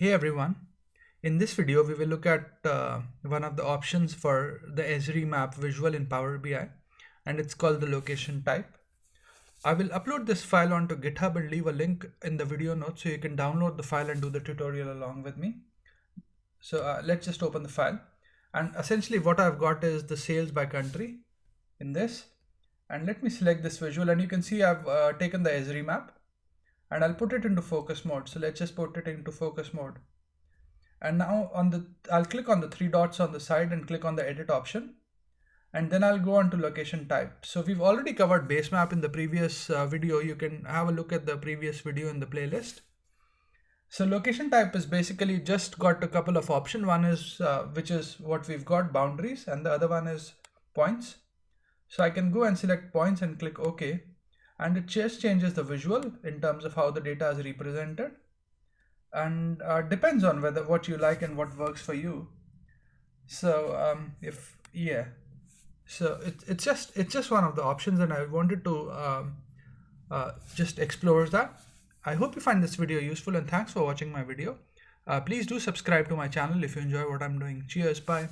Hey everyone, in this video we will look at one of the options for the ESRI Map visual in Power BI, and it's called the location type. I will upload this file onto GitHub and leave a link in the video notes so you can download the file and do the tutorial along with me. So let's just open the file, and essentially what I've got is the sales by country in this, and let me select this visual, and you can see I've taken the ESRI map and I'll put it into focus mode. So let's just put it into focus mode. And now I'll click on the three dots on the side and click on the edit option. And then I'll go on to location type. So we've already covered basemap in the previous video. You can have a look at the previous video in the playlist. So location type is basically just got a couple of options. One is, which is what we've got, boundaries, and the other one is points. So I can go and select points and click OK. And it just changes the visual in terms of how the data is represented, and depends on what you like and what works for you. So so it's just one of the options, and I wanted to just explore that. I hope you find this video useful, and thanks for watching my video. Please do subscribe to my channel if you enjoy what I'm doing. Cheers, bye.